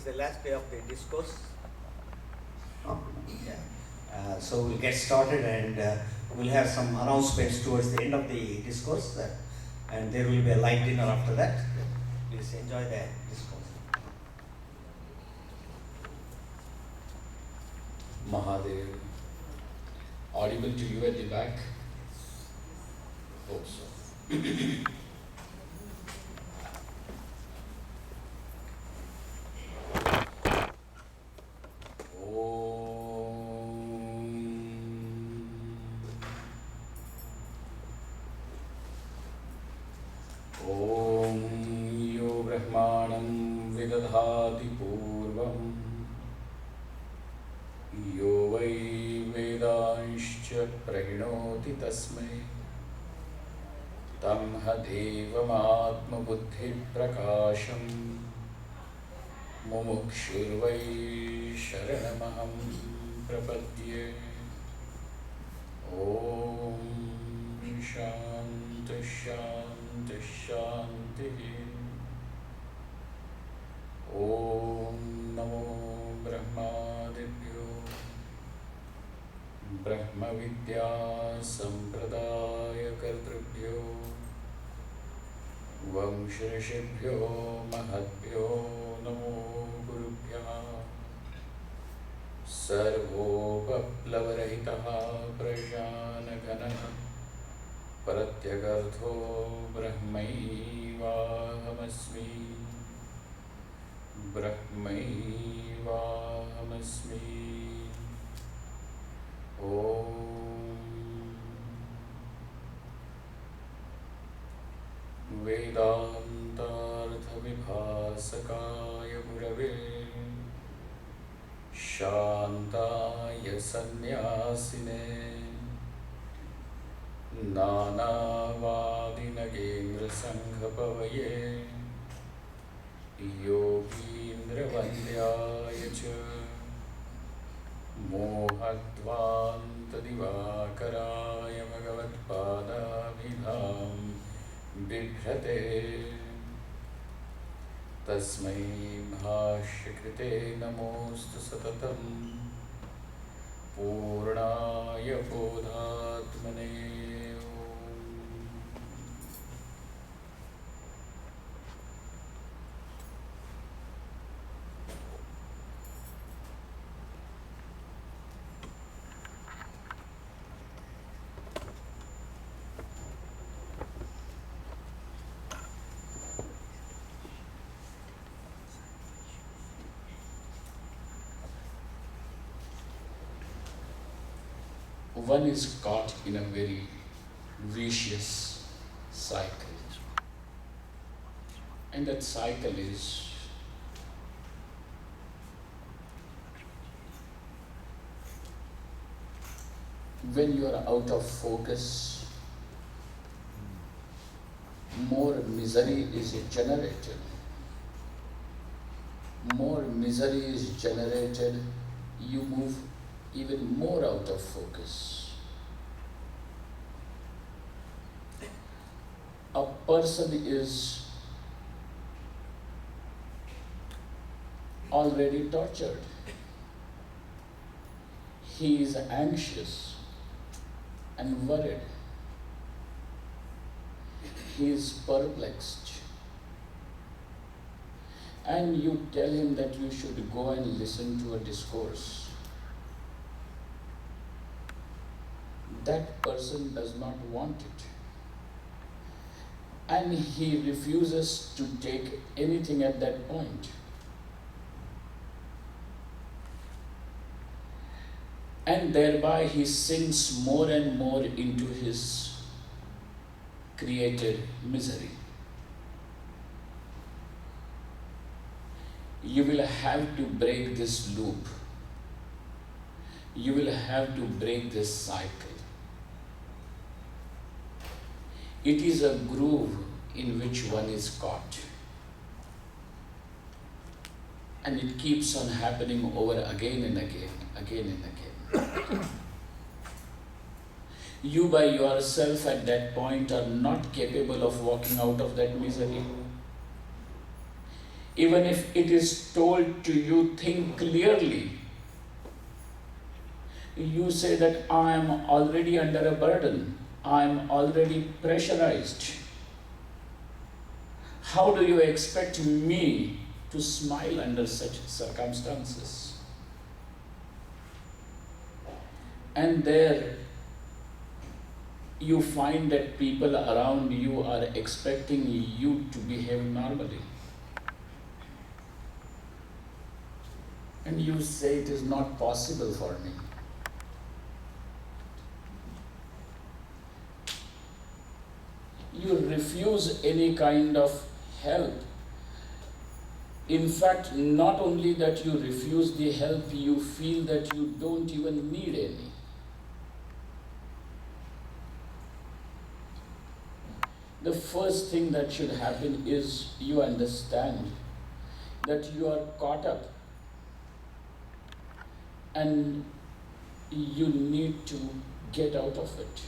is the last day of the discourse. So we'll get started, and we'll have some announcements towards the end of the discourse, and there will be a light dinner after that. Please enjoy the discourse. Mahadev. Audible to you at the back? Hope so. Om yo brahmanam vidadhati purvam yo vai vedanscha prahinoti tasmai tam hadevam buddhi prakasham mumukshurvai sharanamaham prapadye. Om Shanti Shanti Shanti. Om Namo Brahmadibhyo Brahma Vidya Sampradaya Kartribhyo Vamshrishibhyo Mahatbhyo Namo Gurubhya Sarvopaplavarahitaha Prajanaganaha Pratyagartho Brahmaivahamasmi Brahmaivahamasmi. Om Vedantartha Vibhasakaya Gurave Shantaya Sannyasine Nanavadi Nagendra Sanghapavaye Yogindra Vandyaya Cha Mohattvanta Divakaraya Bhagavatpadabhidham Bibhrate Tasmai Bhashyakrite Namostu Satatam Purnaya Bodhatmane. One is caught in a very vicious cycle. And that cycle is when you are out of focus, more misery is generated. More misery is generated, you move even more out of focus. A person is already tortured. He is anxious and worried. He is perplexed. And you tell him that you should go and listen to a discourse. That person does not want it. And he refuses to take anything at that point. And thereby he sinks more and more into his created misery. You will have to break this loop. You will have to break this cycle. It is a groove in which one is caught. And it keeps on happening over again and again, again and again. You by yourself at that point are not capable of walking out of that misery. Even if it is told to you, think clearly. You say that I am already under a burden, I am already pressurized. How do you expect me to smile under such circumstances? And there you find that people around you are expecting you to behave normally. And you say it is not possible for me. You refuse any kind of help. In fact, not only that you refuse the help, you feel that you don't even need any. The first thing that should happen is you understand that you are caught up and you need to get out of it.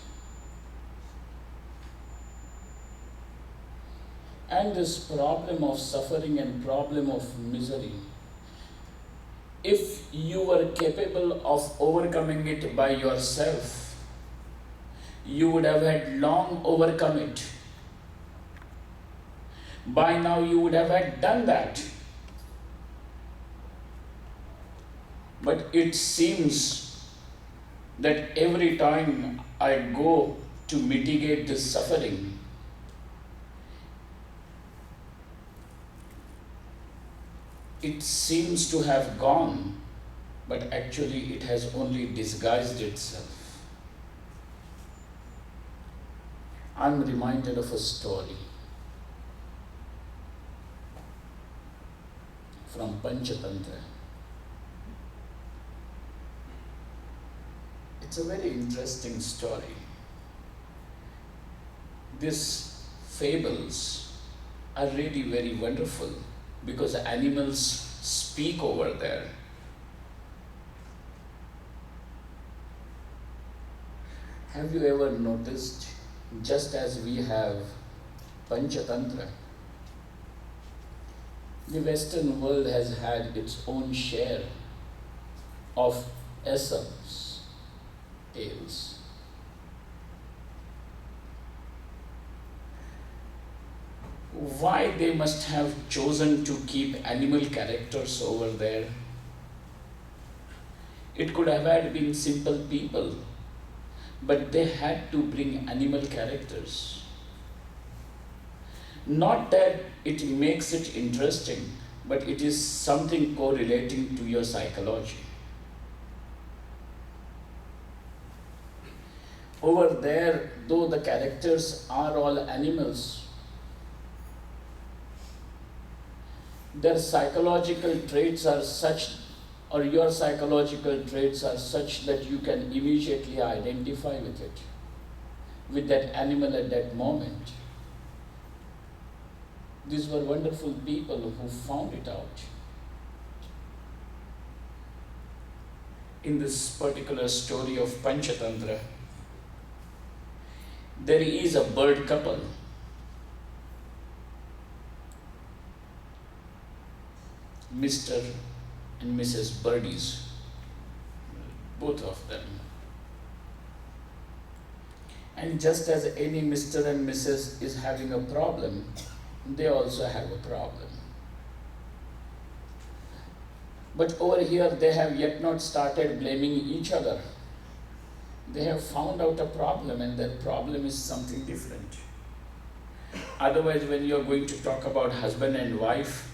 And this problem of suffering and problem of misery, if you were capable of overcoming it by yourself, you would have had long overcome it. By now you would have had done that. But it seems that every time I go to mitigate this suffering, it seems to have gone, but actually it has only disguised itself. I'm reminded of a story from Panchatantra. It's a very interesting story. These fables are really very wonderful because animals speak over there. Have you ever noticed, just as we have Panchatantra, the Western world has had its own share of Aesop's tales. Why they must have chosen to keep animal characters over there? It could have had been simple people, but they had to bring animal characters. Not that it makes it interesting, but it is something correlating to your psychology. Over there, though the characters are all animals, their psychological traits are such, or your psychological traits are such that you can immediately identify with it, with that animal at that moment. These were wonderful people who found it out. In this particular story of Panchatantra, there is a bird couple. Mr. and Mrs. Birdies, both of them. And just as any Mr. and Mrs. is having a problem, they also have a problem. But over here, they have yet not started blaming each other. They have found out a problem, and that problem is something different. Otherwise, when you are going to talk about husband and wife,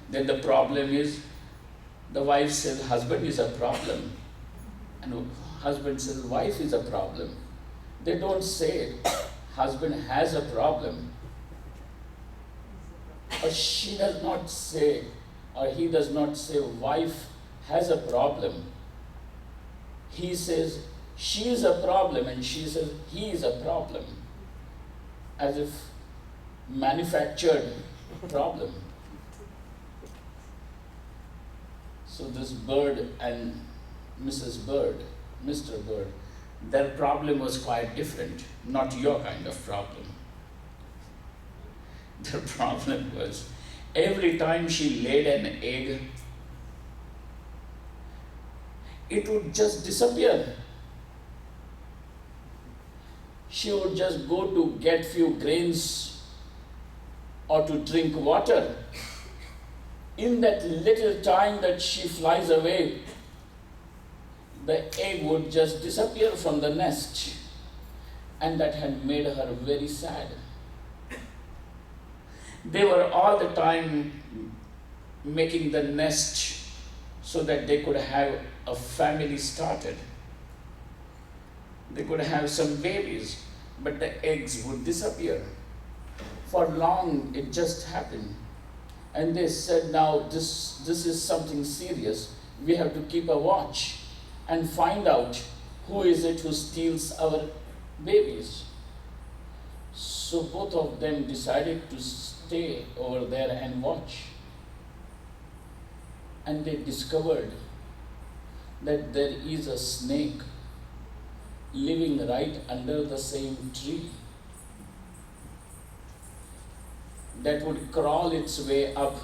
then the problem is, the wife says husband is a problem, and husband says wife is a problem. They don't say husband has a problem. Or she does not say, or he does not say wife has a problem. He says she is a problem, and she says he is a problem, as if manufactured problem. So this bird and Mrs. Bird, Mr. Bird, their problem was quite different, not your kind of problem. Their problem was, Every time she laid an egg, it would just disappear. She would just go to get few grains or to drink water. In that little time that she flies away, the egg would just disappear from the nest, and that had made her very sad. They were all the time making the nest so that they could have a family started. They could have some babies, but the eggs would disappear. For long it just happened. And they said, now this is something serious. We have to keep a watch and find out who is it who steals our babies. So both of them decided to stay over there and watch. And they discovered that there is a snake living right under the same tree that would crawl its way up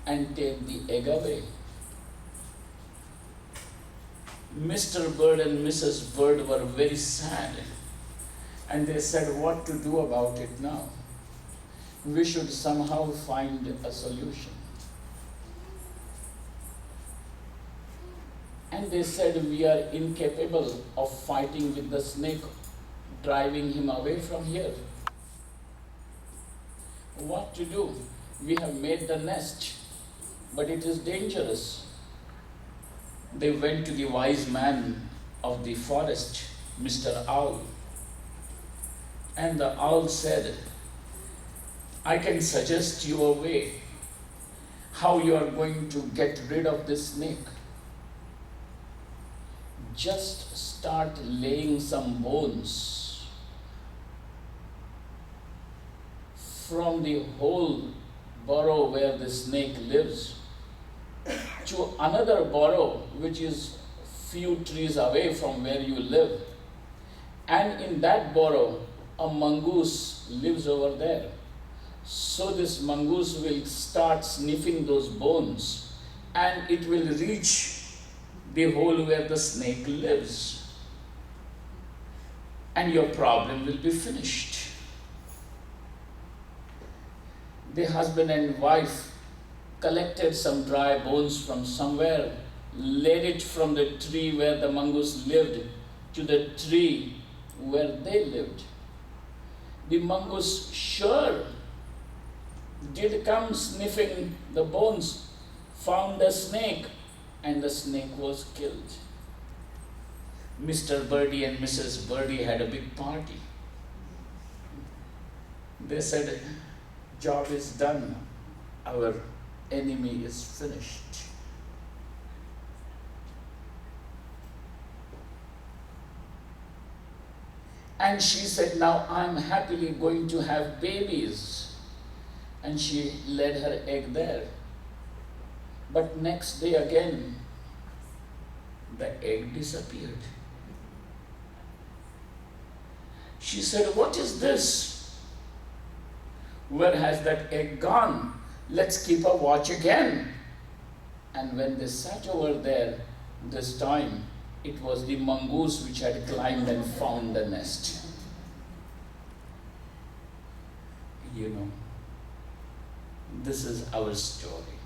and take the egg away. Mr. Bird and Mrs. Bird were very sad, and they said, what to do about it now? We should somehow find a solution. And they said, we are incapable of fighting with the snake, driving him away from here. What to do? We have made the nest, but it is dangerous. They went to the wise man of the forest, Mr. Owl. And the owl said, I can suggest you a way how you are going to get rid of this snake. Just start laying some bones from the whole burrow where the snake lives to another burrow which is few trees away from where you live. And in that burrow, a mongoose lives over there. So this mongoose will start sniffing those bones, and it will reach the hole where the snake lives. And your problem will be finished. The husband and wife collected some dry bones from somewhere, laid it from the tree where the mongoose lived to the tree where they lived. The mongoose sure did come sniffing the bones, found a snake, and the snake was killed. Mr. Birdie and Mrs. Birdie had a big party. They said, job is done, our enemy is finished. And she said, now I'm happily going to have babies. And she laid her egg there. But next day again, the egg disappeared. She said, what is this? Where has that egg gone? Let's keep a watch again. And when they sat over there, this time, it was the mongoose which had climbed and found the nest. You know, this is our story.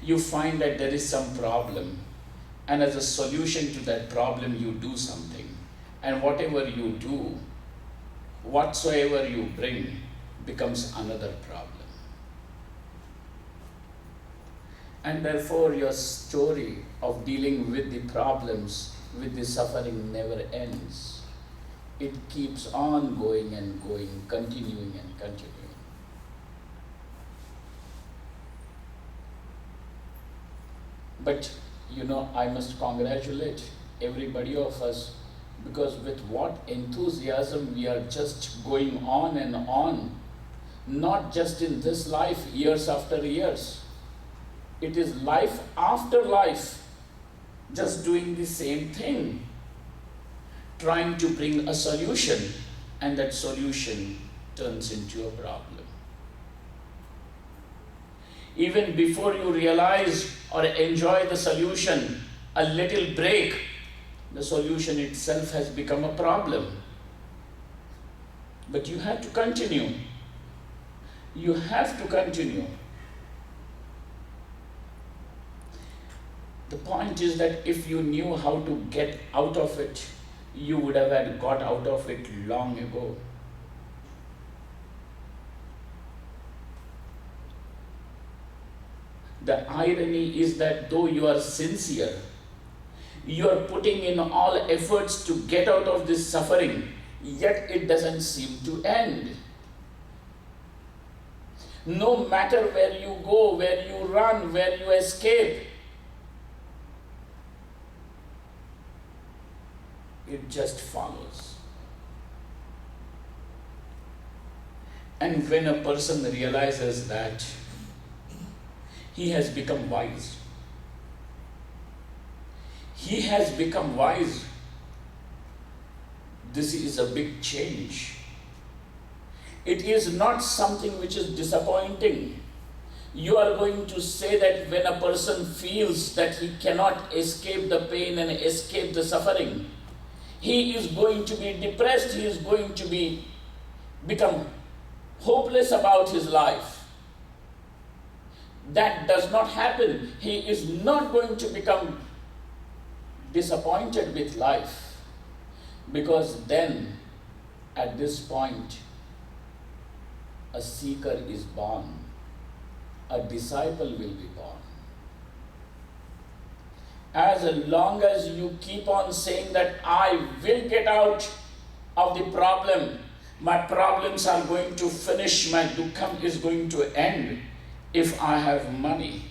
You find that there is some problem, and as a solution to that problem, you do something. And whatever you do, whatsoever you bring, becomes another problem. And therefore, your story of dealing with the problems, with the suffering never ends. It keeps on going and going, continuing and continuing. But, you know, I must congratulate everybody of us, because with what enthusiasm we are just going on and on, not just in this life, years after years. It is life after life, just doing the same thing, trying to bring a solution, and that solution turns into a problem. even before you realize or enjoy the solution, a little break, the solution itself has become a problem. But you have to continue. You have to continue. The point is that if you knew how to get out of it, you would have had got out of it long ago. The irony is that though you are sincere, you are putting in all efforts to get out of this suffering, yet it doesn't seem to end. No matter where you go, where you run, where you escape, it just follows. And when a person realizes that, he has become wise. He has become wise. This is a big change. It is not something which is disappointing. You are going to say that when a person feels that he cannot escape the pain and escape the suffering, he is going to be depressed, he is going to become hopeless about his life. That does not happen. He is not going to become disappointed with life, because then at this point a seeker is born, a disciple will be born. As long as you keep on saying that I will get out of the problem, my problems are going to finish, my dukkham is going to end if I have money.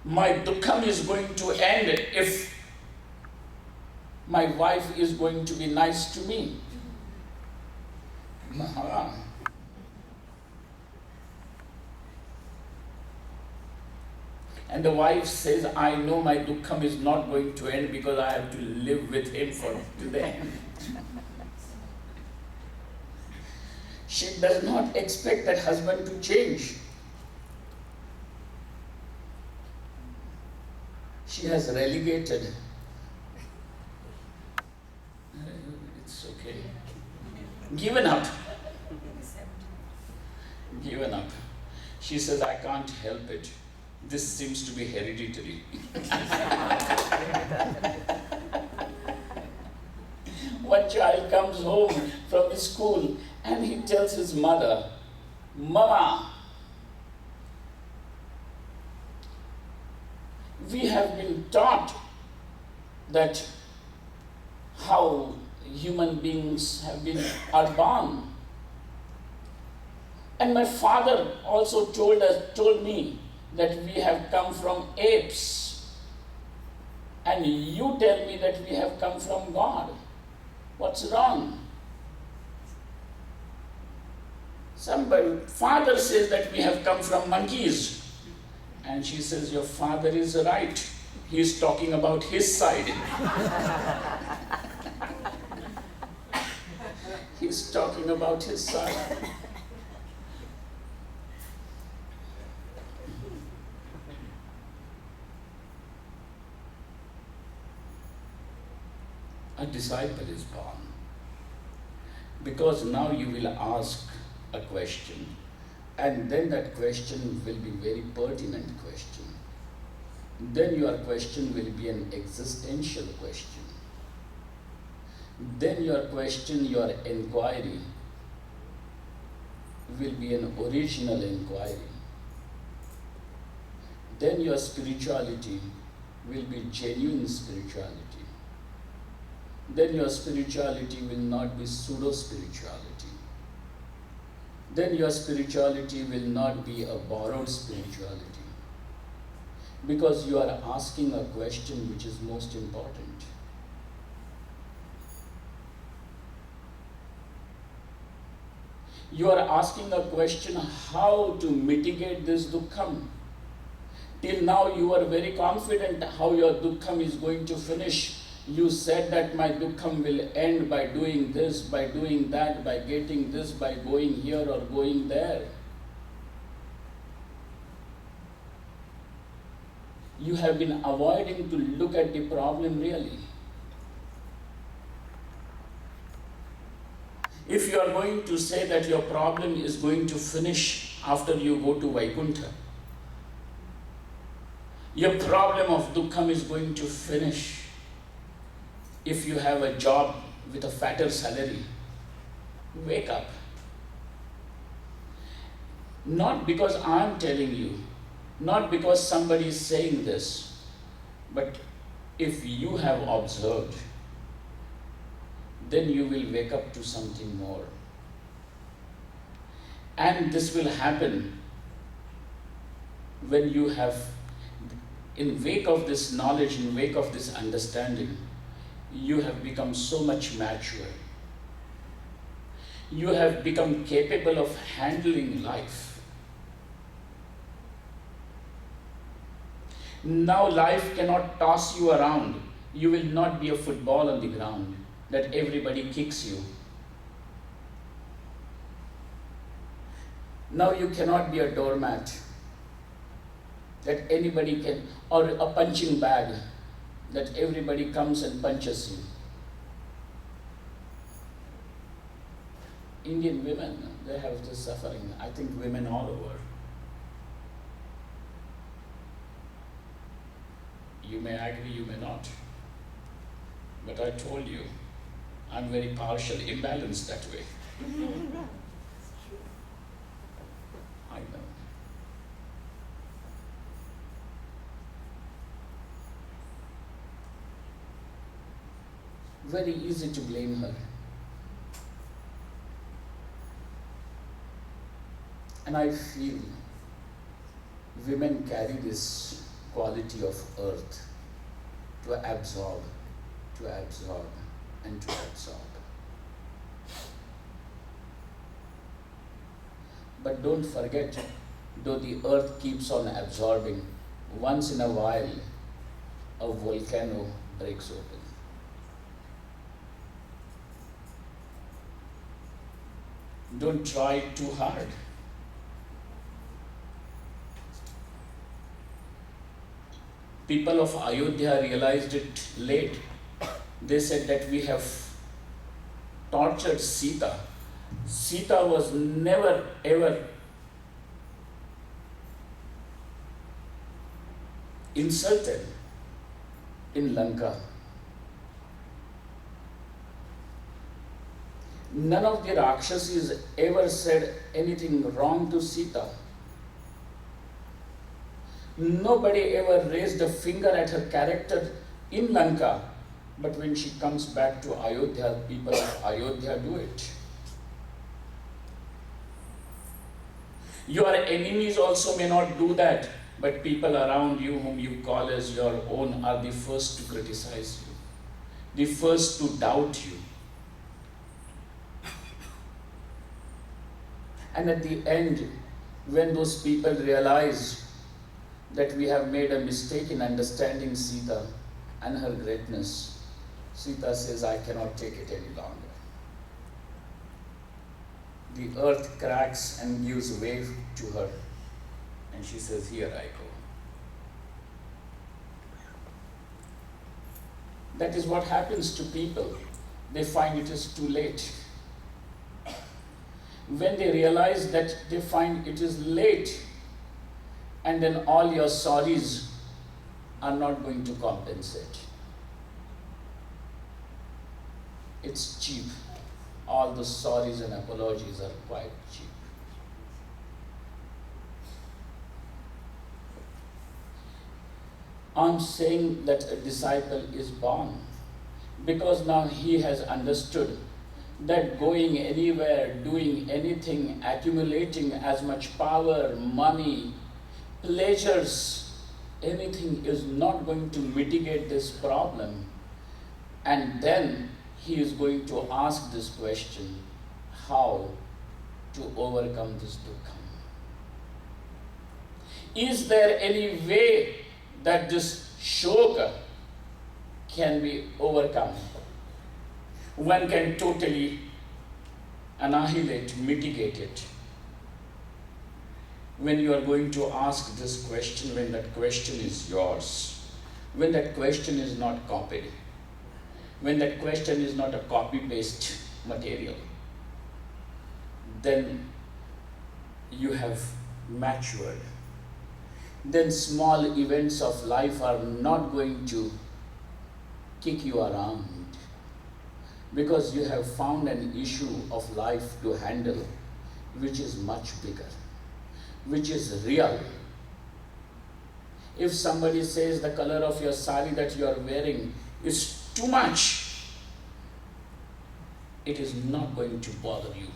My dukkham is going to end if my wife is going to be nice to me. And the wife says, I know my dukkham is not going to end because I have to live with him for today. She does not expect that husband to change. She has relegated. It's okay. Given up. Given up. She says, I can't help it. This seems to be hereditary. One child comes home from the school and he tells his mother, Mama, we have been taught that how human beings are born. And my father also told me that we have come from apes. And you tell me that we have come from God. What's wrong? Somebody, father says that we have come from monkeys. And she says, your father is right. He is talking about his side. He's talking about his side. A disciple is born. Because now you will ask a question, and then that question will be very pertinent question. Then your question will be an existential question. Then your question, your inquiry will be an original inquiry. Then your spirituality will be genuine spirituality. Then your spirituality will not be pseudo-spirituality. Then your spirituality will not be a borrowed spirituality. Because you are asking a question which is most important. You are asking a question how to mitigate this dukkham. Till now you were very confident how your dukkham is going to finish. You said that my dukkham will end by doing this, by doing that, by getting this, by going here or going there. you have been avoiding to look at the problem really. If you are going to say that your problem is going to finish after you go to Vaikuntha, your problem of dukkham is going to finish if you have a job with a fatter salary. Wake up. Not because I am telling you, not because somebody is saying this, but if you have observed, then you will wake up to something more. And this will happen when you have, in wake of this knowledge, in wake of this understanding, you have become so much mature. You have become capable of handling life. Now life cannot toss you around. You will not be a football on the ground that everybody kicks you. Now you cannot be a doormat that anybody can, or a punching bag that everybody comes and punches you. Indian women, they have this suffering. I think women all over. You may agree, you may not. But I told you, I'm very partial, imbalanced that way. I know. Very easy to blame her. And I feel women carry this quality of earth to absorb, and to absorb. But don't forget, though the earth keeps on absorbing, once in a while a volcano breaks open. Don't try too hard. People of Ayodhya realized it late. They said that we have tortured Sita. Sita was never ever insulted in Lanka. None of the Rakshasis ever said anything wrong to Sita. Nobody ever raised a finger at her character in Lanka, but when she comes back to Ayodhya, people of Ayodhya do it. Your enemies also may not do that, but people around you whom you call as your own are the first to criticize you, the first to doubt you. And at the end, when those people realize that we have made a mistake in understanding Sita and her greatness, Sita says, I cannot take it any longer. The earth cracks and gives way to her, and she says, here I go. That is what happens to people. They find it is too late. When they realize that, they find it is late, and then all your sorries are not going to compensate. It's cheap. All the sorries and apologies are quite cheap. I'm saying that a disciple is born because now he has understood that going anywhere, doing anything, accumulating as much power, money, pleasures, anything is not going to mitigate this problem. And then he is going to ask this question, how to overcome this dukkha? Is there any way that this shoka can be overcome? One can totally annihilate, mitigate it. when you are going to ask this question, when that question is yours, when that question is not copied, when that question is not a copy-paste material, then you have matured. Then small events of life are not going to kick you around, because you have found an issue of life to handle which is much bigger, which is real. If somebody says the color of your sari that you are wearing is too much, it is not going to bother you.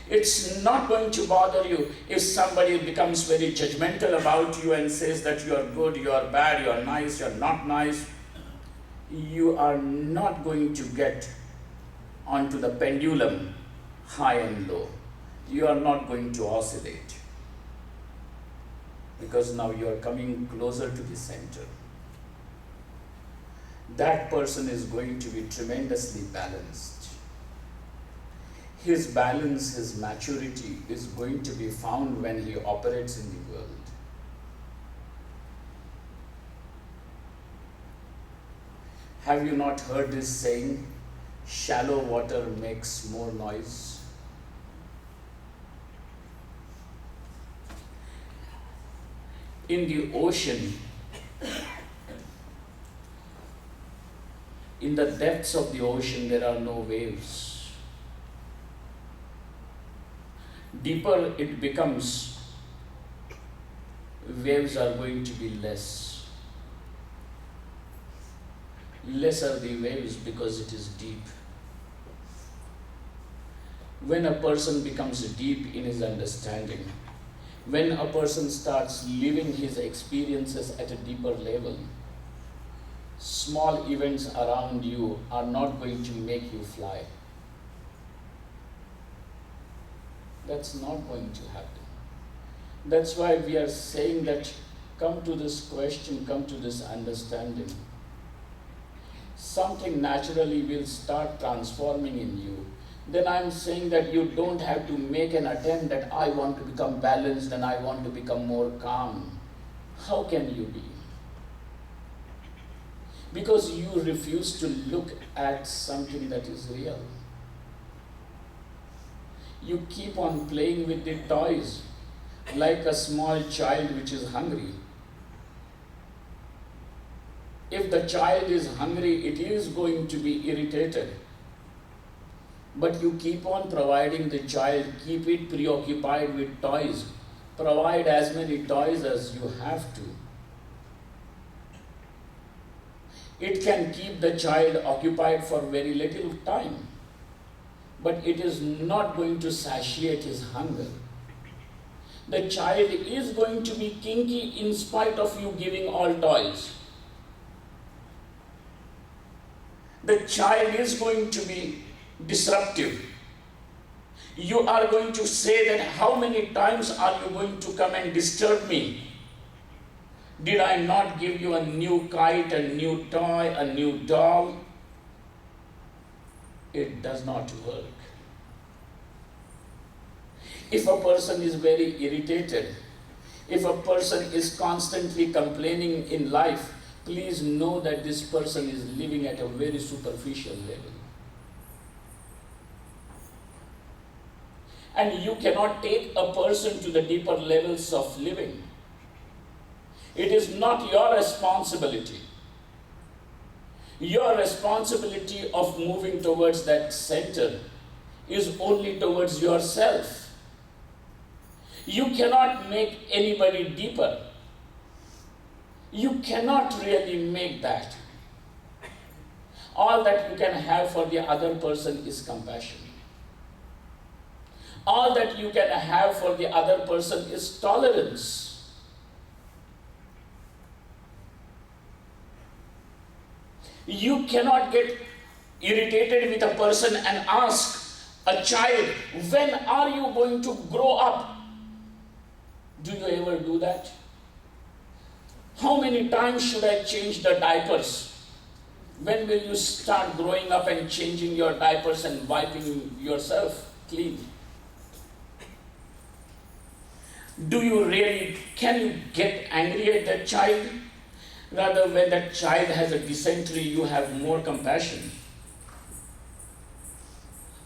It's not going to bother you if somebody becomes very judgmental about you and says that you are good, you are bad, you are nice, you are not nice. You are not going to get onto the pendulum high and low. You are not going to oscillate, because now you are coming closer to the center. That person is going to be tremendously balanced. His balance, his maturity is going to be found when he operates in the world. Have you not heard this saying, shallow water makes more noise? In the ocean, in the depths of the ocean, there are no waves. Deeper it becomes, waves are going to be less. Less are the waves because it is deep. When a person becomes deep in his understanding, when a person starts living his experiences at a deeper level, small events around you are not going to make you fly. That's not going to happen. That's why we are saying that come to this question, come to this understanding. Something naturally will start transforming in you. Then I'm saying that you don't have to make an attempt that I want to become balanced and I want to become more calm. How can you be? Because you refuse to look at something that is real. You keep on playing with the toys like a small child which is hungry. If the child is hungry, it is going to be irritated. But you keep on providing the child, keep it preoccupied with toys. Provide as many toys as you have to. It can keep the child occupied for very little time, but it is not going to satiate his hunger. The child is going to be kinky in spite of you giving all toys. The child is going to be disruptive. You are going to say that how many times are you going to come and disturb me? Did I not give you a new kite, a new toy, a new doll? It does not work. If a person is very irritated, if a person is constantly complaining in life, please know that this person is living at a very superficial level. And you cannot take a person to the deeper levels of living. It is not your responsibility. Your responsibility of moving towards that center is only towards yourself. You cannot make anybody deeper. You cannot really make that. All that you can have for the other person is compassion. All that you can have for the other person is tolerance. You cannot get irritated with a person and ask a child, when are you going to grow up? Do you ever do that? How many times should I change the diapers? When will you start growing up and changing your diapers and wiping yourself clean? Can you get angry at that child? Rather, when that child has a dysentery, you have more compassion.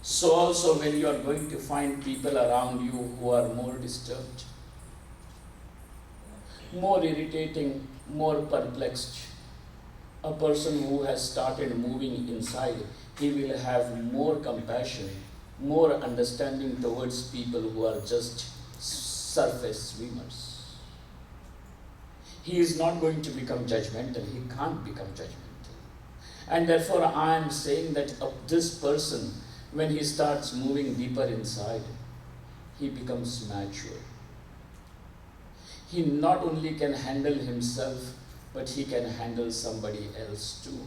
So also when you are going to find people around you who are more disturbed, more irritating, more perplexed, a person who has started moving inside, he will have more compassion, more understanding towards people who are just surface swimmers. He is not going to become judgmental, he can't become judgmental. And therefore I am saying that this person, when he starts moving deeper inside, he becomes mature. He not only can handle himself, but he can handle somebody else too.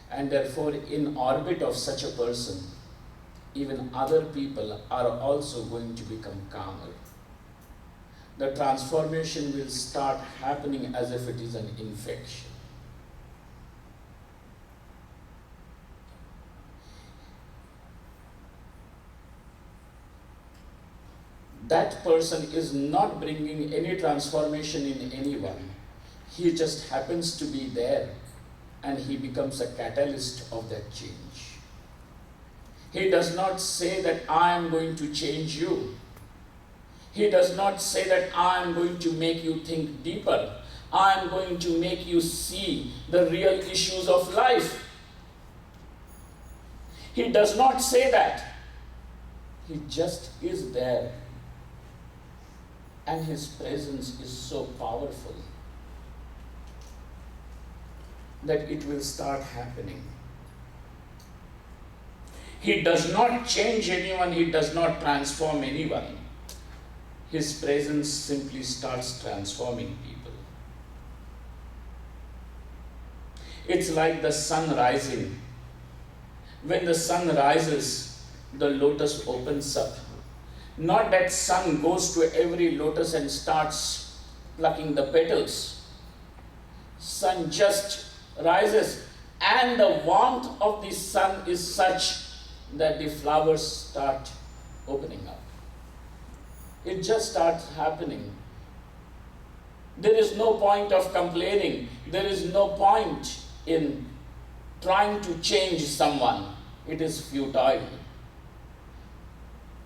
And therefore, in orbit of such a person, even other people are also going to become calmer. The transformation will start happening as if it is an infection. That person is not bringing any transformation in anyone. He just happens to be there, and he becomes a catalyst of that change. He does not say that I am going to change you. He does not say that I am going to make you think deeper. I am going to make you see the real issues of life. He does not say that. He just is there. And his presence is so powerful that it will start happening. He does not change anyone, he does not transform anyone. His presence simply starts transforming people. It's like the sun rising. When the sun rises, the lotus opens up. Not that sun goes to every lotus and starts plucking the petals. Sun just rises, and the warmth of the sun is such that the flowers start opening up. It just starts happening. There is no point of complaining. There is no point in trying to change someone. It is futile.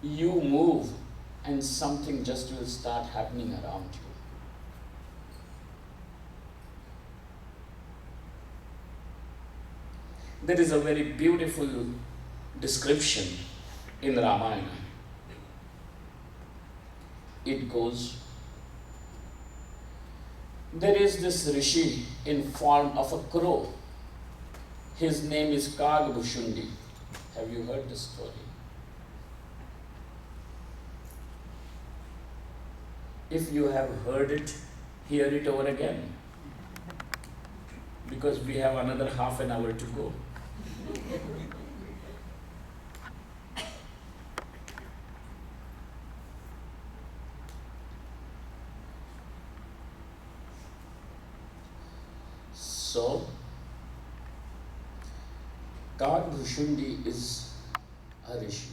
You move and something just will start happening around you. There is a very beautiful description in Ramayana. It goes, there is this rishi in form of a crow. His name is Kagbhushundi. Have you heard this story? If you have heard it, hear it over again, because we have another half an hour to go. So, Kagbhushundi is a rishi,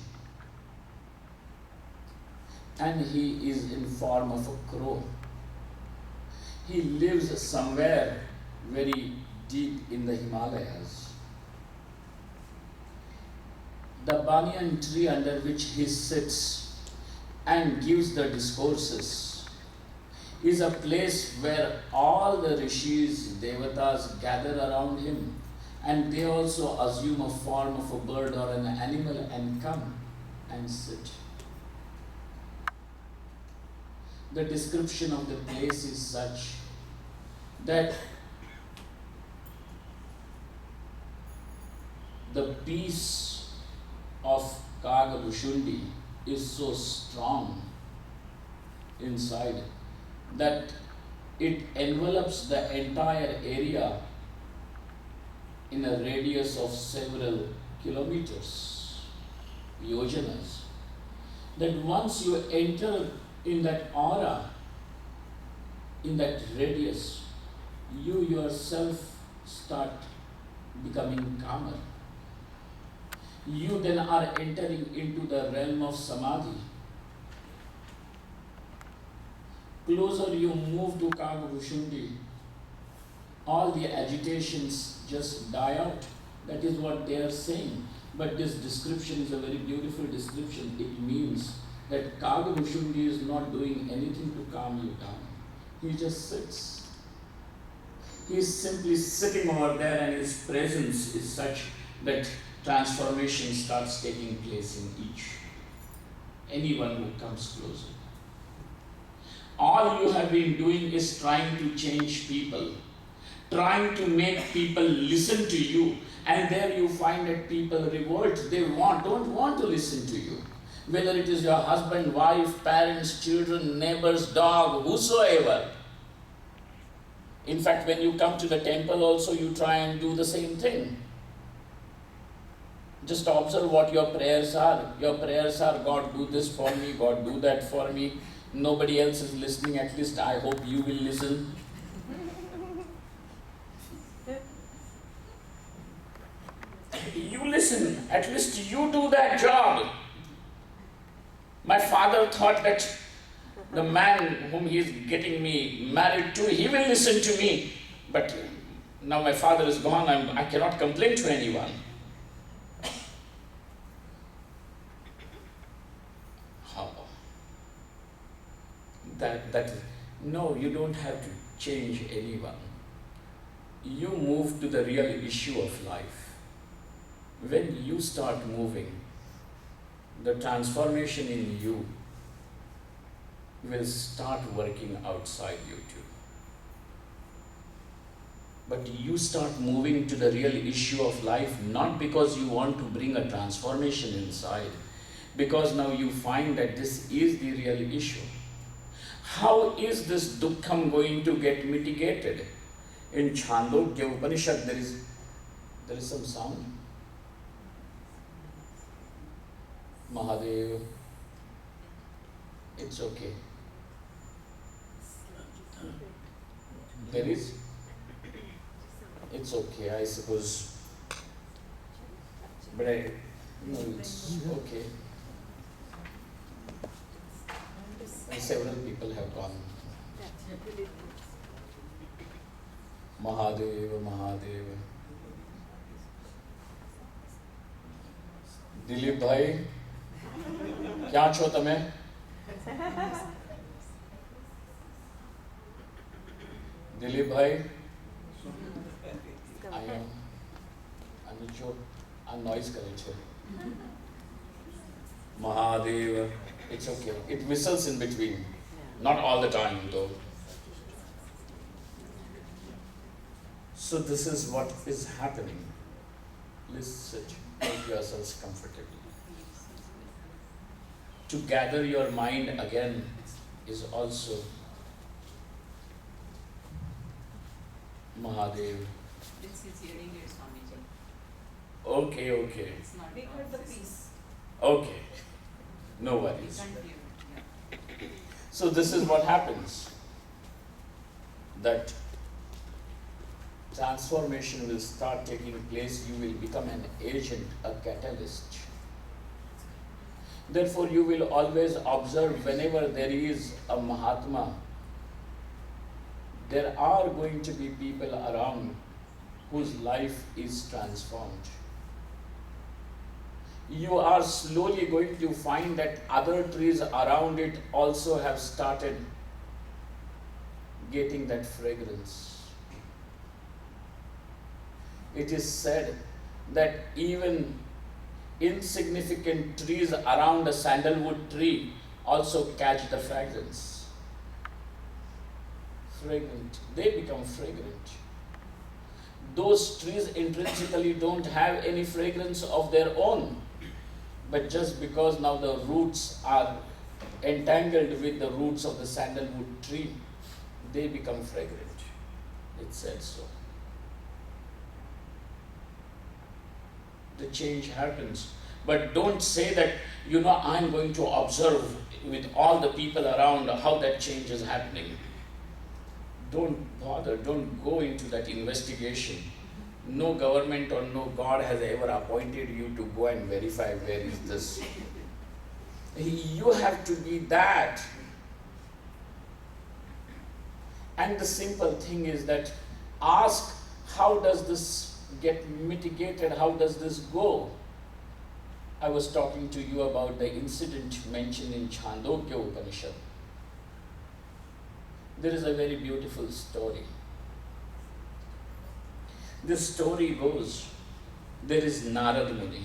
and he is in form of a crow. He lives somewhere very deep in the Himalayas. The banyan tree under which he sits and gives the discourses is a place where all the rishis, devatas gather around him, and they also assume a form of a bird or an animal and come and sit. The description of the place is such that the peace of Kagbhushundi is so strong inside that it envelops the entire area in a radius of several kilometers, yojanas. That once you enter in that aura, in that radius, you yourself start becoming calmer. You then are entering into the realm of samadhi. closer you move to Kagabhushundi, all the agitations just die out. That is what they are saying. But this description is a very beautiful description. It means that Kagabhushundi is not doing anything to calm you down. He just sits. He is simply sitting over there, and his presence is such that transformation starts taking place in anyone who comes closer. All you have been doing is trying to change people, trying to make people listen to you, and there you find that people revolt. They don't want to listen to you. Whether it is your husband, wife, parents, children, neighbors, dog, whosoever. In fact, when you come to the temple also, you try and do the same thing. Just observe what your prayers are. Your prayers are, God, do this for me, God, do that for me. Nobody else is listening. At least I hope you will listen. You listen. At least you do that job. My father thought that the man whom he is getting me married to, he will listen to me. But now my father is gone, I cannot complain to anyone. How? No, you don't have to change anyone. You move to the real issue of life. When you start moving, the transformation in you will start working outside you too. But you start moving to the real issue of life not because you want to bring a transformation inside, because now you find that this is the real issue. How is this dukkham going to get mitigated? In Chandogya Upanishad there is some sound. Mahadev, it's okay. There is? It's okay, I suppose. But it's okay. And several people have gone. Mahadev, Mahadev. Dilip bhai, kya છો તમે? દિલીપ ભાઈ, આની જો આ noise કરે છે. Mahadev, it's okay. It whistles in between. Not all the time though. So this is what is happening. Please sit. Make yourselves comfortable. To gather your mind again is also Mahadev. This is hearing it, Swamiji. Okay. It's not. We heard the piece. Okay. No You worries. can't hear it. Yeah. So this is what happens. That transformation will start taking place. You will become an agent, a catalyst. Therefore, you will always observe whenever there is a Mahatma, there are going to be people around whose life is transformed. You are slowly going to find that other trees around it also have started getting that fragrance. It is said that even insignificant trees around a sandalwood tree also catch the fragrance. Fragrant, they become fragrant. Those trees intrinsically don't have any fragrance of their own, but just because now the roots are entangled with the roots of the sandalwood tree, they become fragrant. It said so. The change happens. But don't say that, I'm going to observe with all the people around how that change is happening. Don't bother, don't go into that investigation. No government or no God has ever appointed you to go and verify where is this. You have to be that. And the simple thing is that ask, how does this get mitigated? How does this go? I was talking to you about the incident mentioned in Chandogya Upanishad. There is a very beautiful story. This story goes, there is Narad Muni.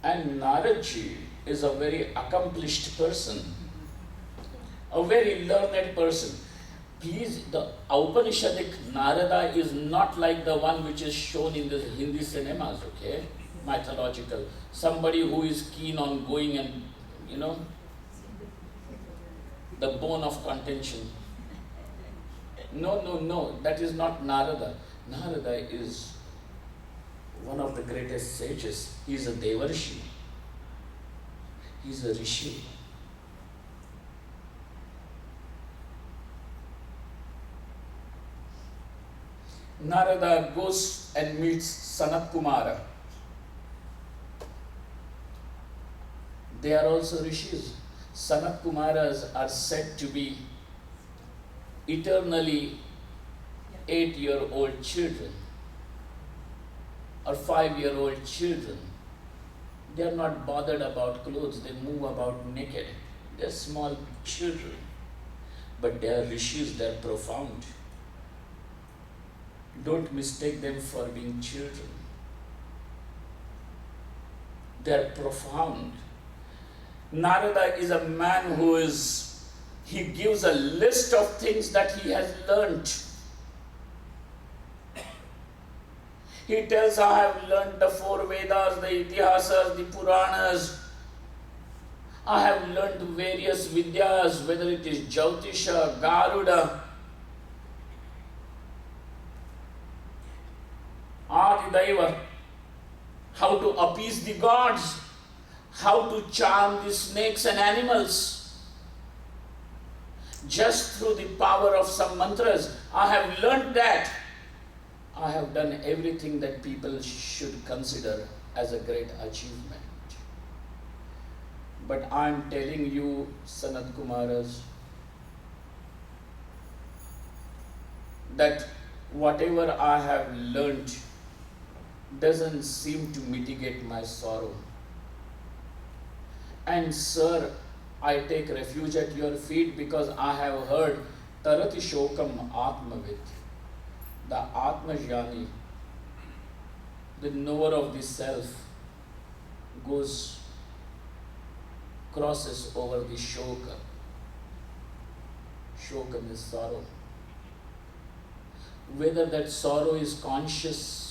And Naradji is a very accomplished person, a very learned person. Please, the Upanishadic Narada is not like the one which is shown in the Hindi cinemas, okay? Mythological. Somebody who is keen on going and, the bone of contention. No, that is not Narada. Narada is one of the greatest sages. He is a Devarshi. He is a Rishi. Narada goes and meets Sanat Kumara. They are also rishis. Sanat Kumaras are said to be eternally 8-year-old children or 5-year-old children. They are not bothered about clothes, they move about naked. They are small children, but they are rishis, they are profound. Don't mistake them for being children. They are profound. Narada is a man he gives a list of things that he has learnt. He tells, I have learnt the 4 Vedas, the Itihasas, the Puranas. I have learnt various Vidyas, whether it is Jyotisha, Garuda, Adidaiva, how to appease the gods, how to charm the snakes and animals. Just through the power of some mantras, I have learnt that. I have done everything that people should consider as a great achievement. But I am telling you, Sanat Kumaras, that whatever I have learnt doesn't seem to mitigate my sorrow. And sir, I take refuge at your feet because I have heard Tarati Shokam Atmavit, the Atmajnani, the knower of the self, crosses over the Shoka. Shoka is sorrow. Whether that sorrow is consciously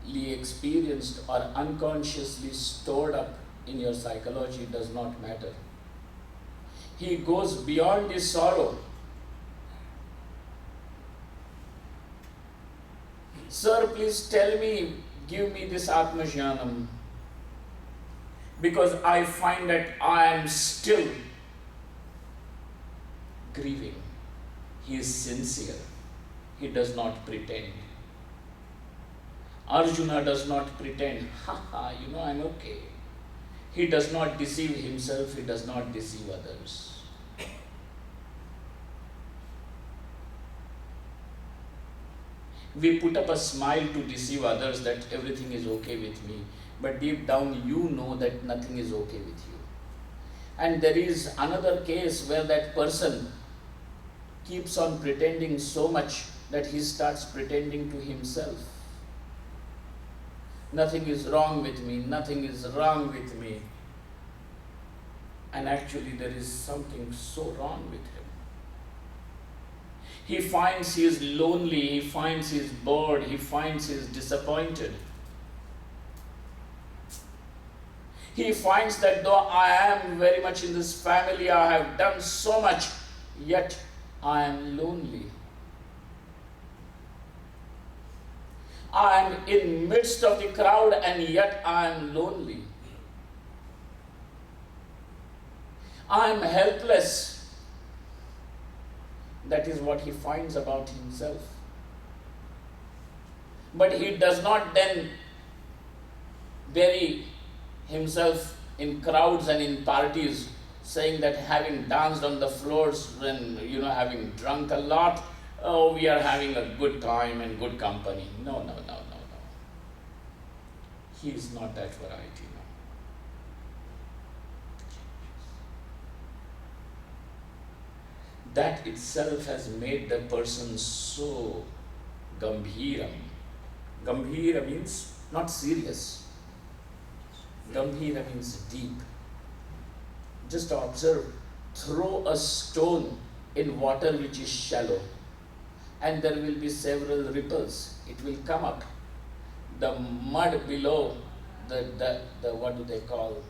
experienced or unconsciously stored up in your psychology does not matter. He goes beyond the sorrow. Sir, please tell me, give me this Atmajnanam, because I find that I am still grieving. He is sincere. He does not pretend. Arjuna does not pretend, I'm okay. He does not deceive himself, he does not deceive others. We put up a smile to deceive others that everything is okay with me, but deep down you know that nothing is okay with you. And there is another case where that person keeps on pretending so much that he starts pretending to himself. Nothing is wrong with me, nothing is wrong with me. And actually there is something so wrong with him. He finds he is lonely, he finds he is bored, he finds he is disappointed. He finds that though I am very much in this family, I have done so much, yet I am lonely. I am in midst of the crowd and yet I am lonely. I am helpless. That is what he finds about himself. But he does not then very himself in crowds and in parties, saying that having danced on the floors and having drunk a lot, oh, we are having a good time and good company. No, no, no, no, no. He is not that variety. No. That itself has made the person so gambhiram. Gambhira means not serious. Gambhira means deep. Just observe, throw a stone in water which is shallow, and there will be several ripples. It will come up. The mud below, the what do they call,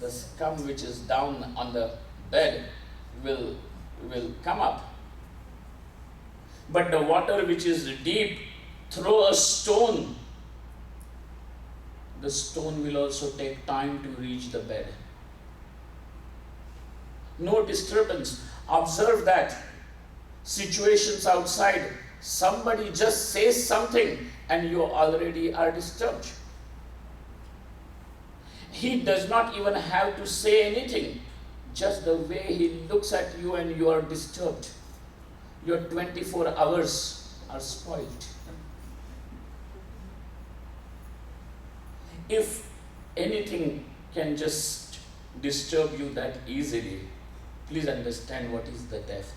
the scum which is down on the bed will come up. But the water which is deep, throw a stone. The stone will also take time to reach the bed. No disturbance. Observe that. Situations outside, somebody just says something and you already are disturbed. He does not even have to say anything. Just the way he looks at you and you are disturbed. Your 24 hours are spoiled. If anything can just disturb you that easily, please understand what is the depth.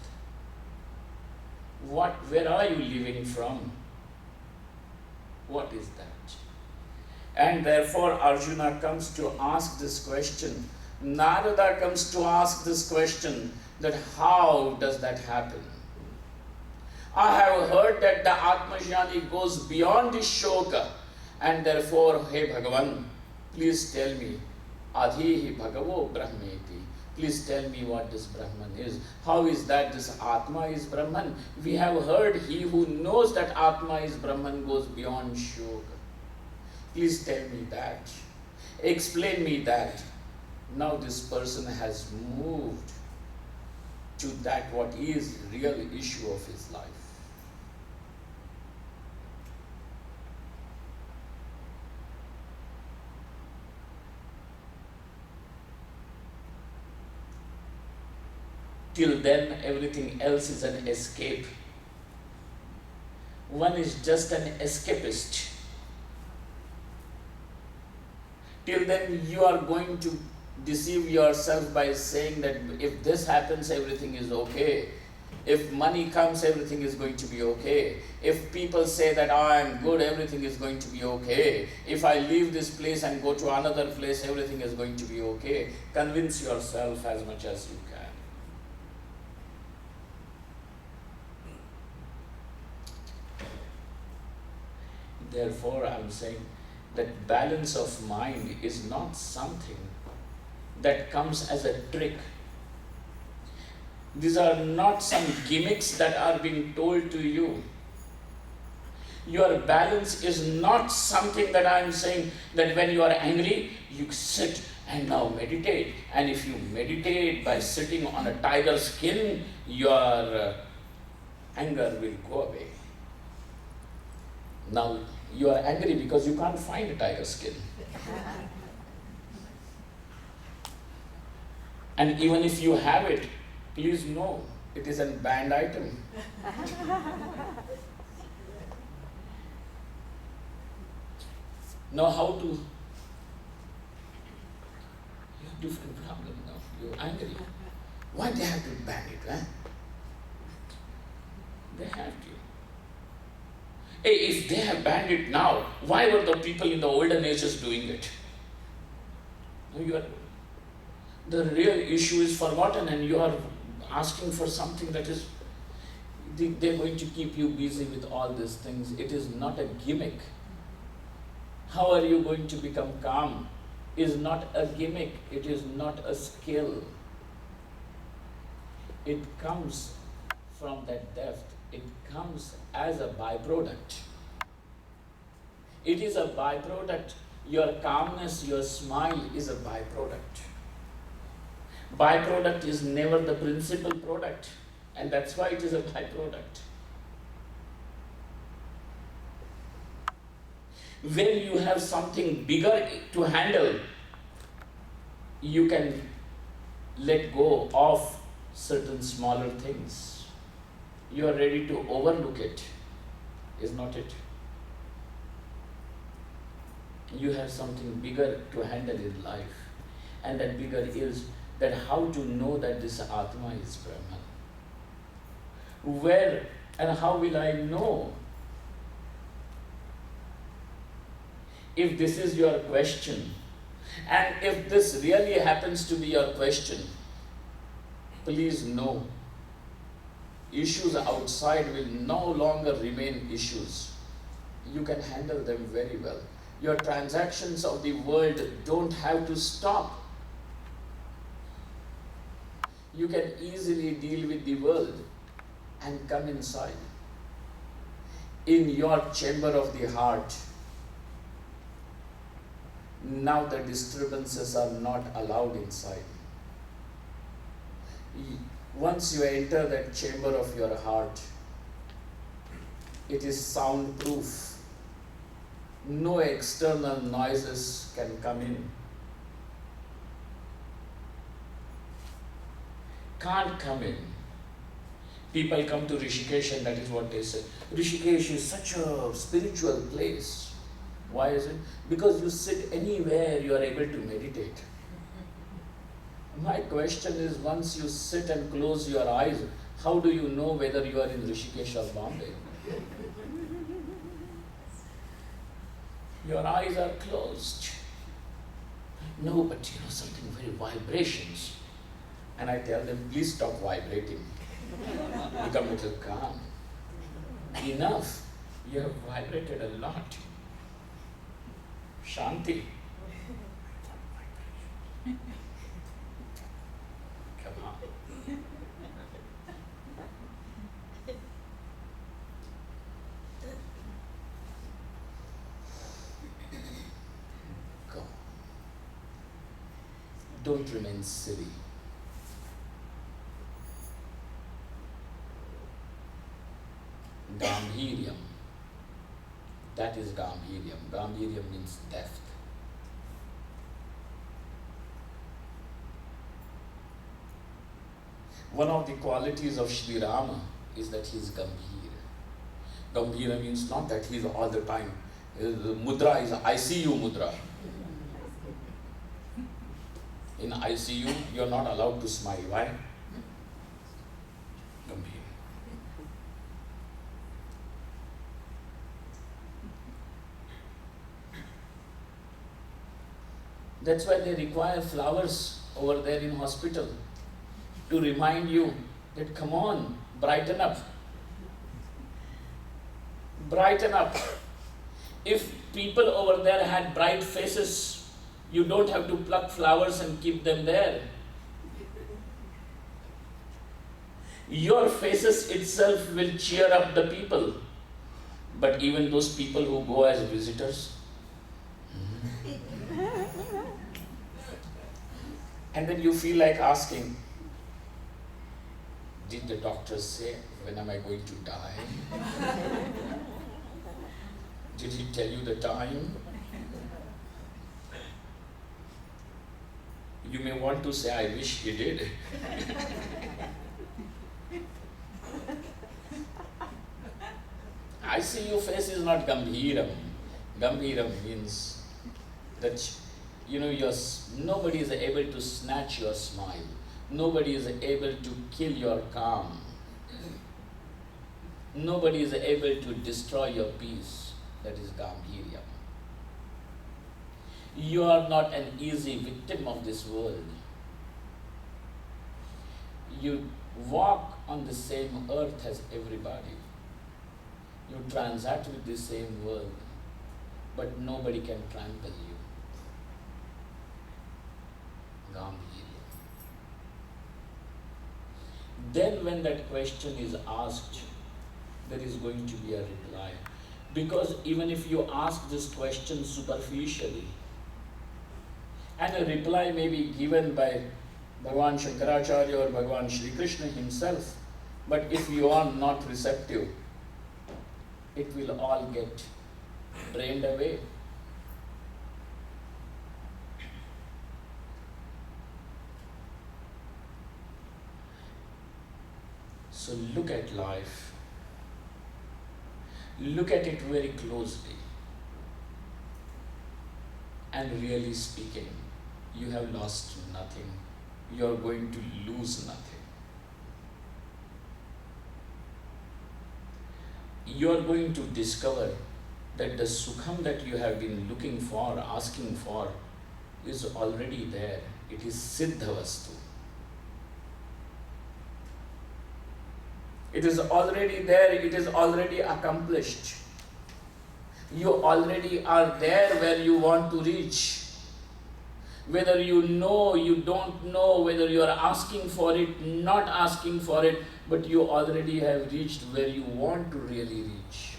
Where are you living from? What is that? And therefore Arjuna comes to ask this question. Narada comes to ask this question, that how does that happen? I have heard that the Atmajnani goes beyond this shoka, and therefore, hey Bhagavan, please tell me, Adhihi Bhagavo Brahmeti. Please tell me what this Brahman is. How is that this Atma is Brahman? We have heard he who knows that Atma is Brahman goes beyond shoka. Please tell me that. Explain me that. Now this person has moved to that what is real issue of his life. Till then, everything else is an escape. One is just an escapist. Till then, you are going to deceive yourself by saying that if this happens, everything is okay. If money comes, everything is going to be okay. If people say that I am good, everything is going to be okay. If I leave this place and go to another place, everything is going to be okay. Convince yourself as much as you can. Therefore, I am saying that balance of mind is not something that comes as a trick. These are not some gimmicks that are being told to you. Your balance is not something that I am saying that when you are angry, you sit and now meditate. And if you meditate by sitting on a tiger skin, your anger will go away. Now, you are angry because you can't find a tiger skin. And even if you have it, please know, it is a banned item. Now how to, you have different problem now, you're angry. Why they have to ban it, huh? They have to. Hey, if they have banned it now, why were the people in the olden ages doing it? The real issue is forgotten and you are asking for something that is, they're going to keep you busy with all these things. It is not a gimmick. How are you going to become calm? Is not a gimmick. It is not a skill. It comes from that depth. It comes as a byproduct. It is a byproduct. Your calmness, your smile is a byproduct. Byproduct is never the principal product, and that's why it is a byproduct. When you have something bigger to handle, you can let go of certain smaller things. You are ready to overlook it, is not it? You have something bigger to handle in life, and that bigger is that how to know that this Atma is Brahman. Where and how will I know? If this is your question, and if this really happens to be your question, please know, issues outside will no longer remain issues. You can handle them very well. Your transactions of the world don't have to stop. You can easily deal with the world and come inside. In your chamber of the heart, now the disturbances are not allowed inside. Once you enter that chamber of your heart, it is soundproof. No external noises can come in. Can't come in. People come to Rishikesh and that is what they say. Rishikesh is such a spiritual place. Why is it? Because you sit anywhere, you are able to meditate. My question is, once you sit and close your eyes, how do you know whether you are in Rishikesh or Bombay? Your eyes are closed. No, but something very vibrations. And I tell them, please stop vibrating. Become a little calm. Enough. You have vibrated a lot. Shanti. Come on. Go. Don't remain silly. Gambhiryam. That is Gambhiryam. Gambhiryam means depth. One of the qualities of Sri Rama is that he is Gambhir. Gambhira means not that he is all the time. The mudra is ICU mudra. In ICU, you are not allowed to smile. Why? Gambhir. That's why they require flowers over there in hospital to remind you that come on, brighten up. Brighten up. If people over there had bright faces, you don't have to pluck flowers and keep them there. Your faces itself will cheer up the people. But even those people who go as visitors, and then you feel like asking, did the doctor say, when am I going to die? Did he tell you the time? You may want to say, I wish he did. I see your face is not Gambhiram. Gambhiram means that nobody is able to snatch your smile. Nobody is able to kill your calm. Nobody is able to destroy your peace. That is Gambhiryam. You are not an easy victim of this world. You walk on the same earth as everybody. You transact with the same world, but nobody can trample you. Gambhirya. Then when that question is asked, there is going to be a reply. Because even if you ask this question superficially, and a reply may be given by Bhagavan Shankaracharya or Bhagavan Shri Krishna himself, but if you are not receptive, it will all get drained away. So look at life. Look at it very closely. And really speaking, you have lost nothing. You are going to lose nothing. You are going to discover that the sukham that you have been looking for, asking for, is already there. It is siddha vastu. It is already there, it is already accomplished. You already are there where you want to reach. Whether you know, you don't know, whether you are asking for it, not asking for it, but you already have reached where you want to really reach.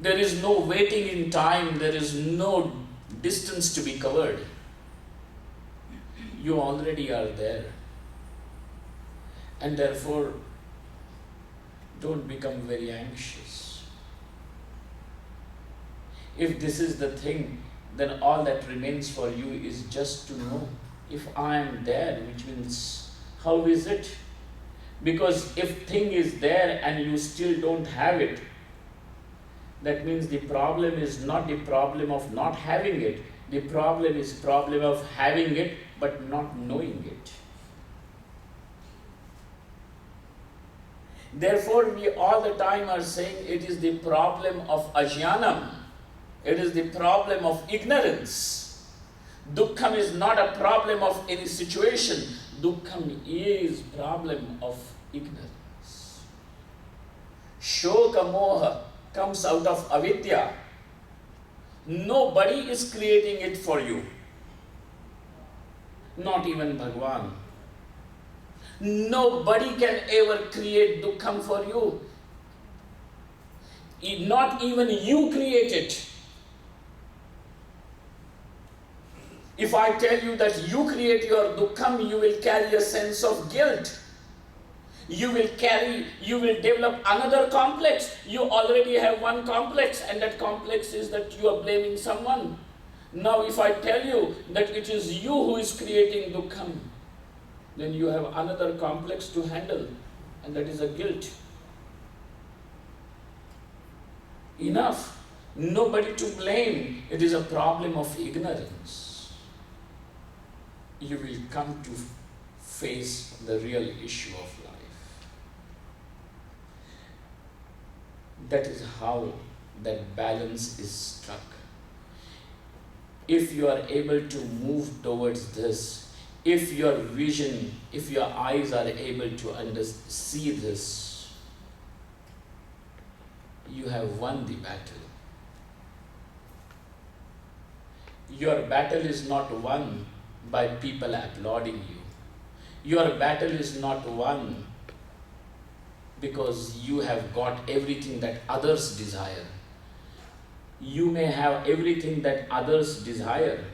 There is no waiting in time, there is no distance to be covered. You already are there. And therefore, don't become very anxious. If this is the thing, then all that remains for you is just to know, if I am there, which means, how is it? Because if thing is there and you still don't have it, that means the problem is not the problem of not having it, the problem is problem of having it but not knowing it. Therefore, we all the time are saying it is the problem of ajnanam. It is the problem of ignorance. Dukkham is not a problem of any situation. Dukkham is problem of ignorance. Shoka moha comes out of avidya. Nobody is creating it for you. Not even Bhagwan. Nobody can ever create dukkham for you. Not even you create it. If I tell you that you create your dukkham, you will carry a sense of guilt. You will develop another complex. You already have one complex, and that complex is that you are blaming someone. Now if I tell you that it is you who is creating dukkham, then you have another complex to handle, and that is a guilt. Enough. Nobody to blame. It is a problem of ignorance. You will come to face the real issue of life. That is how that balance is struck. If you are able to move towards this, if your vision, if your eyes are able to see this, you have won the battle. Your battle is not won by people applauding you. Your battle is not won because you have got everything that others desire. You may have everything that others desire,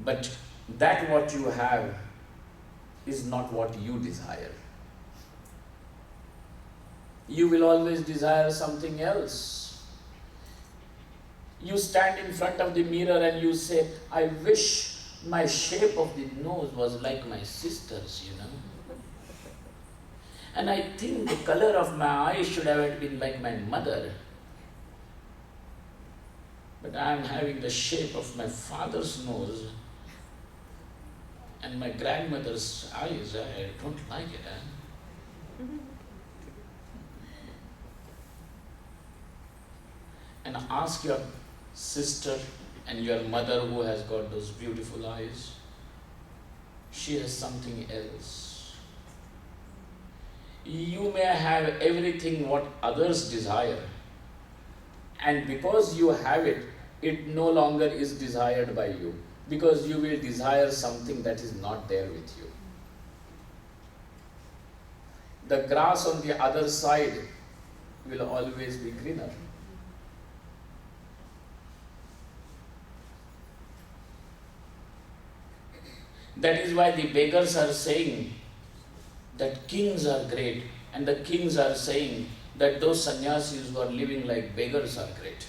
but that what you have is not what you desire. You will always desire something else. You stand in front of the mirror and you say, I wish my shape of the nose was like my sister's, And I think the color of my eyes should have been like my mother. But I am having the shape of my father's nose and my grandmother's eyes. I don't like it. And ask your sister and your mother who has got those beautiful eyes. She has something else. You may have everything what others desire, and because you have it, it no longer is desired by you, because you will desire something that is not there with you. The grass on the other side will always be greener. That is why the beggars are saying that kings are great, and the kings are saying that those sannyasis who are living like beggars are great.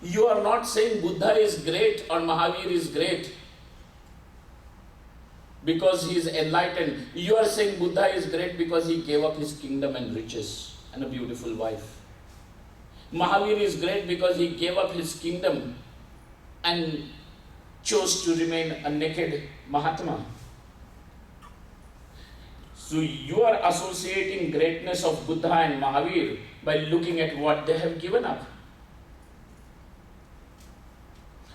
You are not saying Buddha is great or Mahavir is great because he is enlightened. You are saying Buddha is great because he gave up his kingdom and riches and a beautiful wife. Mahavir is great because he gave up his kingdom and chose to remain a naked Mahatma. So you are associating greatness of Buddha and Mahavir by looking at what they have given up.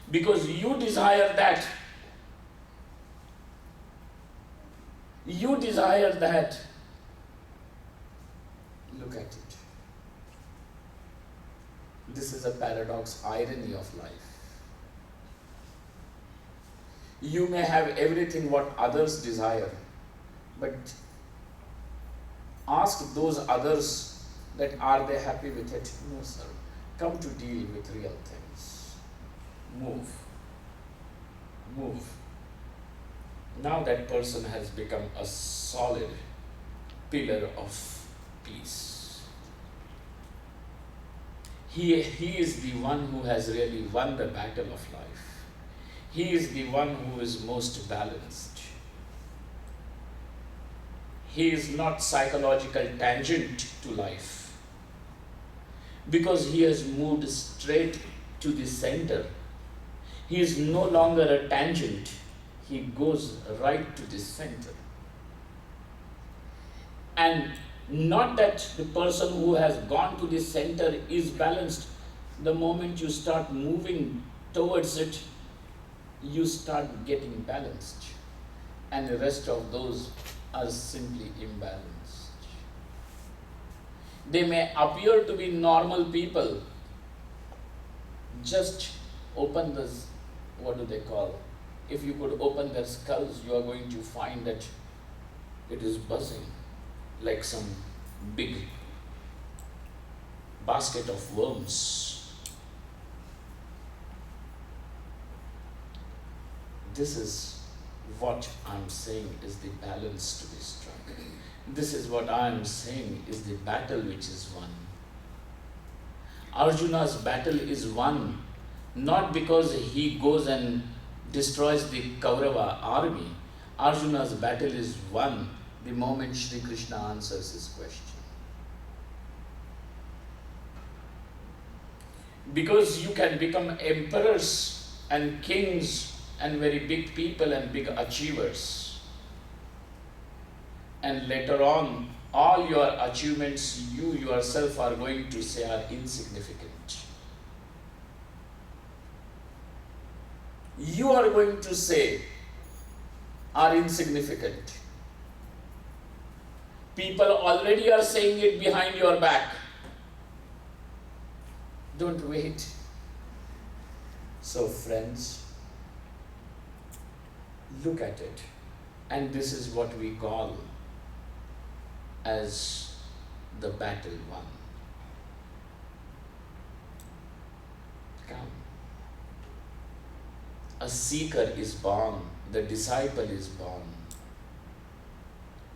Because you desire that. You desire that. Look at it. This is a paradox, irony of life. You may have everything what others desire, but ask those others that are they happy with it? No, sir. Come to deal with real things. Move. Move. Now that person has become a solid pillar of peace. He is the one who has really won the battle of life. He is the one who is most balanced. He is not psychological tangent to life because he has moved straight to the center. He is no longer a tangent. He goes right to the center. And not that the person who has gone to the center is balanced. The moment you start moving towards it, you start getting balanced. And the rest of those are simply imbalanced. They may appear to be normal people. Just open this, what do they call? If you could open their skulls, you are going to find that it is buzzing like some big basket of worms. This is what I'm saying is the balance to be struck. This is what I'm saying is the battle which is won. Arjuna's battle is won not because he goes and destroys the Kaurava army. Arjuna's battle is won the moment Shri Krishna answers his question. Because you can become emperors and kings and very big people and big achievers. And later on, all your achievements, you yourself are going to say are insignificant. You are going to say are insignificant. People already are saying it behind your back. Don't wait. So friends, look at it. And this is what we call as the battle won. Come. A seeker is born, the disciple is born.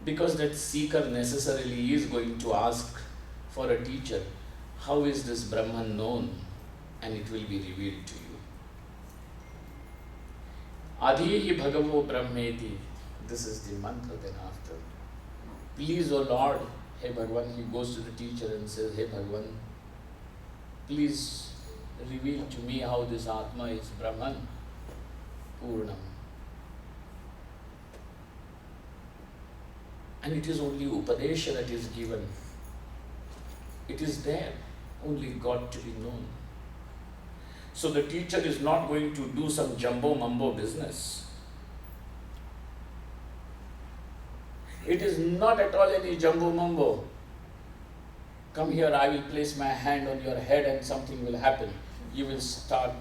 Because that seeker necessarily is going to ask for a teacher, how is this Brahman known? And it will be revealed to you. Adhihi Bhagavo Brahmeti. This is the mantra then after. Please, O Lord, Hey Bhagavan, he goes to the teacher and says, Hey Bhagavan, please reveal to me how this Atma is Brahman, Purnam. And it is only Upadesha that is given. It is there, only God to be known. So the teacher is not going to do some jumbo mumbo business. It is not at all any jumbo mumbo. Come here, I will place my hand on your head and something will happen. You will start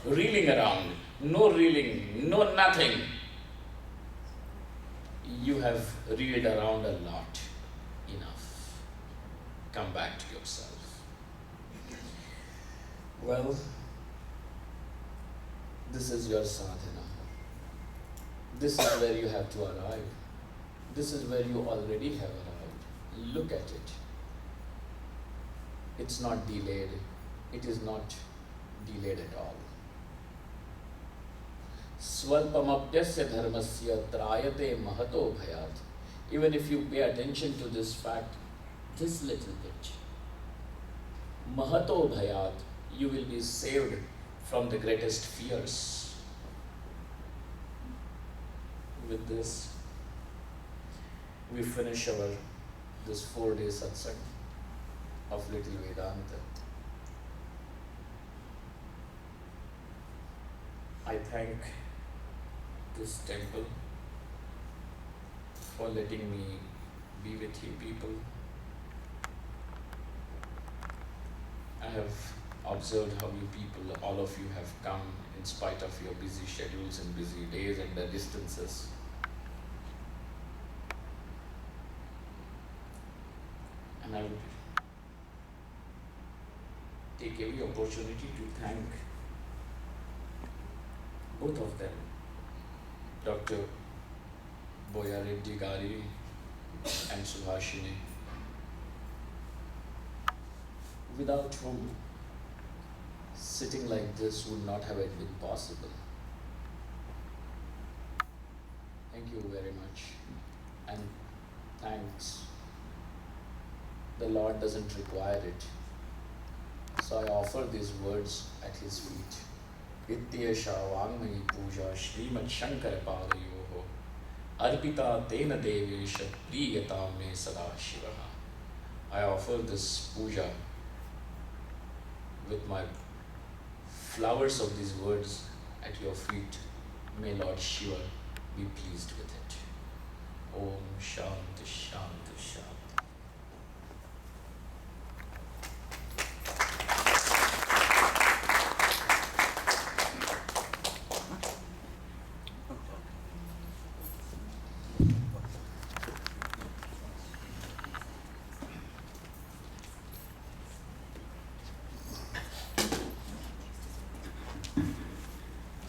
reeling around. No reeling, no nothing. You have reeled around a lot. Enough. Come back to yourself. Well, this is your sadhana. This is where you have to arrive. This is where you already have arrived. Look at it. It's not delayed. It is not delayed at all. Swalpamapyasya dharmasya trayate mahato bhayat. Even if you pay attention to this fact, this little bit, mahato bhayat, you will be saved from the greatest fears. With this, we finish our this 4-day satsang of Little Vedanta. I thank this temple for letting me be with you people. I have observed how you people, all of you have come in spite of your busy schedules and busy days and the distances. And I would take every opportunity to thank both of them, Dr. Boyareddy Giri and Subhashini, without whom sitting like this would not have been possible. Thank you very much, and thanks. The Lord doesn't require it, so I offer these words at His feet. Ityasha Vangmayi Puja Srimad Shankara Padayoho Arpita Tena Devesha Priyata Me Sada Shivaha. I offer this puja with my flowers of these words at your feet. May Lord Shiva be pleased with it. Om Shanti Shanti Shanti.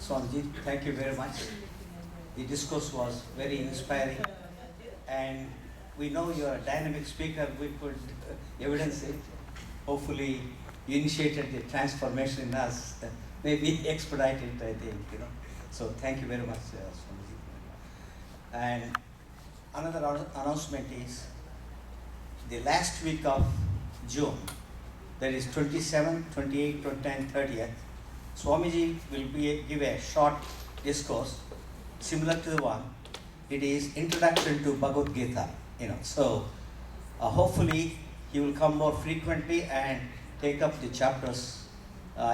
Swamiji, thank you very much. The discourse was very inspiring, and we know you are a dynamic speaker. We could evidence it. Hopefully, you initiated the transformation in us. Maybe expedite it, I think, So thank you very much, Swamiji. And another announcement is the last week of June, that is 27th, 28th, 29th, 30th, Swamiji will give a short discourse similar to the one. It is Introduction to Bhagavad Gita. So hopefully he will come more frequently and take up the chapters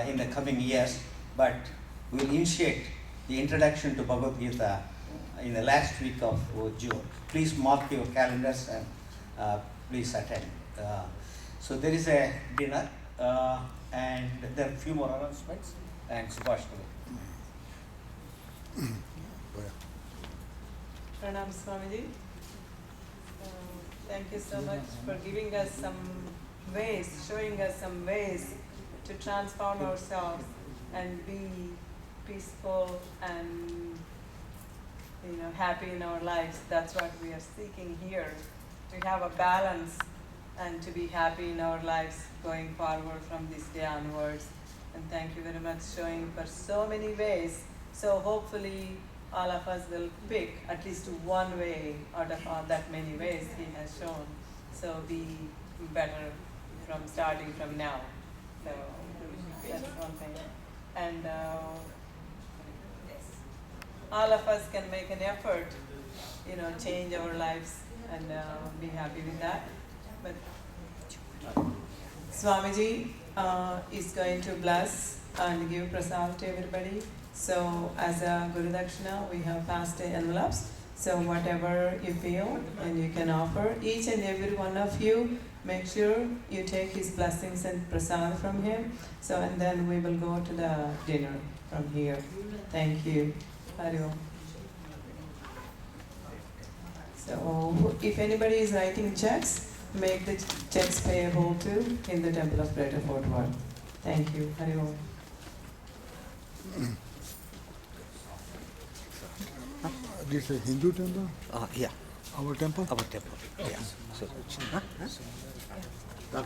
in the coming years. But we will initiate the Introduction to Bhagavad Gita in the last week of June. Please mark your calendars and please attend. So there is a dinner and there are a few more announcements. And Subhash. Pranam Swamiji. Thank you so much for giving us some ways, showing us some ways to transform ourselves and be peaceful and happy in our lives. That's what we are seeking here, to have a balance and to be happy in our lives going forward from this day onwards. And thank you very much showing for so many ways. So hopefully all of us will pick at least one way out of all that many ways he has shown. So be better from starting from now. So that's one thing. And all of us can make an effort, change our lives and be happy with that. But Swamiji is going to bless and give prasad to everybody. So as a Guru Dakshina, we have passed the envelopes. So whatever you feel and you can offer, each and every one of you, make sure you take his blessings and prasad from him. So and then we will go to the dinner from here. Thank you. Hari Om. So if anybody is writing checks, make the checks payable to in the Temple of Greater Fort Worth. Thank you. Hari Om. This is Hindu temple? Yeah, Our temple? our temple. Yeah. So, huh?